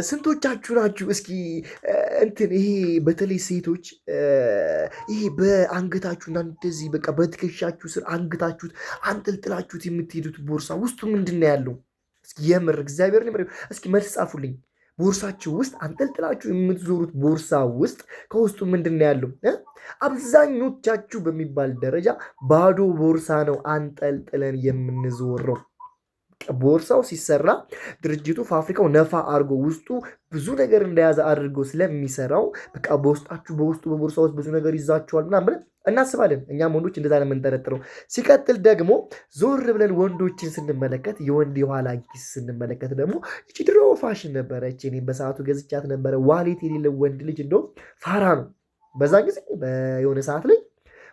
ስንቶቻችሁ ናችሁ እስኪ እንትን ይሄ በተለይ ሴቶች ይሄ በአንገታችሁና እንደዚህ በቃ በትከሻችሁ ስር አንገታችሁት አንጠልጥላችሁት የምትሄዱት ቦርሳ ውስጡ ምንድን ነው ያለው? እስኪ የምር እግዚአብሔርን የምር እስኪ መልስ ጻፉልኝ። ቦርሳችሁ ውስጥ አንጠልጥላችሁ የምትዞሩት ቦርሳ ውስጥ ከውስጡ ምንድን ነው ያለው? አብዛኞቻችሁ በሚባል ደረጃ ባዶ ቦርሳ ነው አንጠልጥለን የምንዞረው። ቦርሳው ሲሰራ ድርጅቱ ፋብሪካው ነፋ አድርጎ ውስጡ ብዙ ነገር እንደያዘ አድርጎ ስለሚሰራው በቃ በውስጡ በቦርሳ ውስጥ ብዙ ነገር ይዛቸዋል ምናምን እናስባለን። እኛም ወንዶች እንደዛ ነው የምንጠረጥረው። ሲቀጥል ደግሞ ዞር ብለን ወንዶችን ስንመለከት የወንድ የኋላ ኪስ ስንመለከት ደግሞ እቺ ድሮ ፋሽን ነበረች። እኔም በሰዓቱ ገዝቻት ነበረ። ዋሌት የሌለው ወንድ ልጅ እንደውም ፋራ ነው። በዛ ጊዜ የሆነ ሰዓት ላይ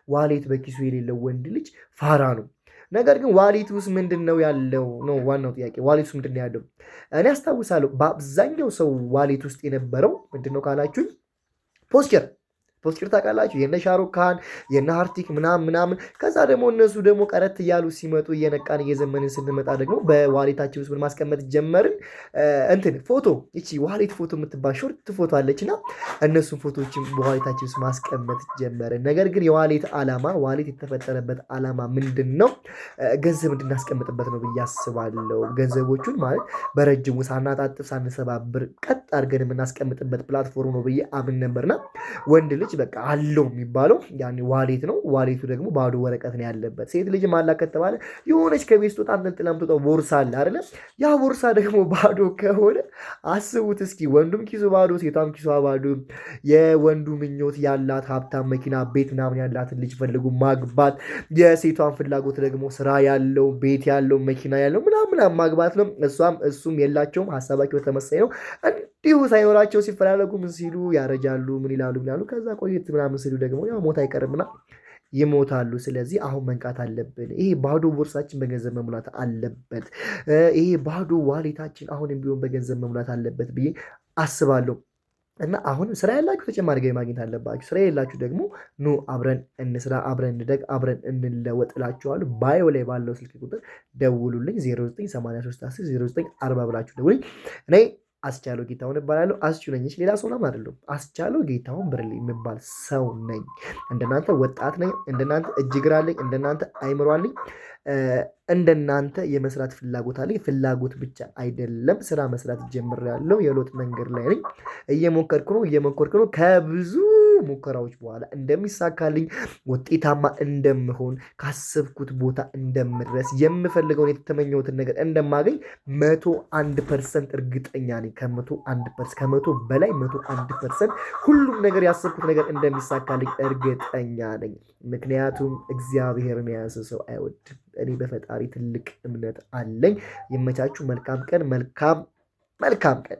ዋሌት በኪሱ የሌለው ወንድ ልጅ ፋራ ነው። ነገር ግን ዋሌት ውስጥ ምንድን ነው ያለው ነው ዋናው ጥያቄ። ዋሌት ውስጥ ምንድን ነው ያለው? እኔ አስታውሳለሁ በአብዛኛው ሰው ዋሌት ውስጥ የነበረው ምንድን ነው ካላችሁኝ ፖስቸር ታውቃላችሁ? የነ ሻሩክ ካን የነ ሃርቲክ ምናምን። ከዛ ደግሞ እነሱ ደግሞ ቀረት እያሉ ሲመጡ እየነቃን እየዘመንን ስንመጣ ደግሞ በዋሌታችን ውስጥ ምን ማስቀመጥ ጀመርን? እንትን ፎቶ፣ ይቺ ዋሌት ፎቶ የምትባል ሾርት ፎቶ አለችና እነሱን ፎቶዎችን በዋሌታችን ውስጥ ማስቀመጥ ጀመርን። ነገር ግን የዋሌት ዓላማ ዋሌት የተፈጠረበት ዓላማ ምንድን ነው? ገንዘብ እንድናስቀምጥበት ነው ብዬ አስባለሁ። ገንዘቦቹን ማለት በረጅሙ ሳናጣጥፍ ሳንሰባብር ቀጥ አድርገን የምናስቀምጥበት ፕላትፎርም ነው ብዬ አምን ነበርና ወንድ ልጅ በቃ አለው የሚባለው ያኔ ዋሌት ነው። ዋሌቱ ደግሞ ባዶ ወረቀት ነው ያለበት። ሴት ልጅ ማላ ከተባለ የሆነች ከቤት ወጣ አንጠልጥላ የምትወጣው ቦርሳ አለ አይደለ? ያ ቦርሳ ደግሞ ባዶ ከሆነ አስቡት እስኪ። ወንዱም ኪሱ ባዶ፣ ሴቷም ኪሷ ባዶ። የወንዱ ምኞት ያላት ሀብታም መኪና፣ ቤት ምናምን ያላትን ልጅ ፈልጉ ማግባት፣ የሴቷን ፍላጎት ደግሞ ስራ ያለው ቤት ያለው መኪና ያለው ምናምን ማግባት ነው። እሱም የላቸውም። ሀሳባቸው ተመሳሳይ ነው። እንዲሁ ሳይኖራቸው ሲፈላለጉ ምን ሲሉ ያረጃሉ፣ ምን ይላሉ። ከዛ ቆየት ምናምን ሲሉ ደግሞ ያው ሞት አይቀርምና ይሞታሉ። ስለዚህ አሁን መንቃት አለብን። ይሄ ባዶ ቦርሳችን በገንዘብ መሙላት አለበት። ይሄ ባዶ ዋሌታችን አሁንም ቢሆን በገንዘብ መሙላት አለበት ብዬ አስባለሁ። እና አሁንም ስራ ያላችሁ ተጨማሪ ገቢ ማግኘት አለባችሁ። ስራ የላችሁ ደግሞ ኑ አብረን እንስራ፣ አብረን እንደግ፣ አብረን እንለወጥ እላችኋለሁ። ባዮ ላይ ባለው ስልክ ቁጥር ደውሉልኝ። 098310 0940 ብላችሁ ደውሉኝ። እኔ አስቻለው ጌታሁን እባላለሁ። አስቹ ነኝ፣ ሌላ ሰው ናም አይደለም። አስቻለው ጌታሁን ብርሌ የሚባል ሰው ነኝ። እንደናንተ ወጣት ነኝ፣ እንደናንተ እጅ እግር አለኝ፣ እንደናንተ አይምሮ አለኝ፣ እንደናንተ የመስራት ፍላጎት አለኝ። ፍላጎት ብቻ አይደለም ስራ መስራት ጀምሬያለሁ። የለውጥ መንገድ ላይ ነኝ። እየሞከርኩ ነው። ከብዙ ሙከራዎች በኋላ እንደሚሳካልኝ፣ ውጤታማ እንደምሆን፣ ካሰብኩት ቦታ እንደምድረስ፣ የምፈልገውን የተመኘሁትን ነገር እንደማገኝ 101% እርግጠኛ ነኝ። ከመቶ በላይ 101% ሁሉም ነገር ያሰብኩት ነገር እንደሚሳካልኝ እርግጠኛ ነኝ። ምክንያቱም እግዚአብሔርን የያዘ ሰው አይወድም። እኔ በፈጣሪ ትልቅ እምነት አለኝ። የመቻችሁ መልካም ቀን።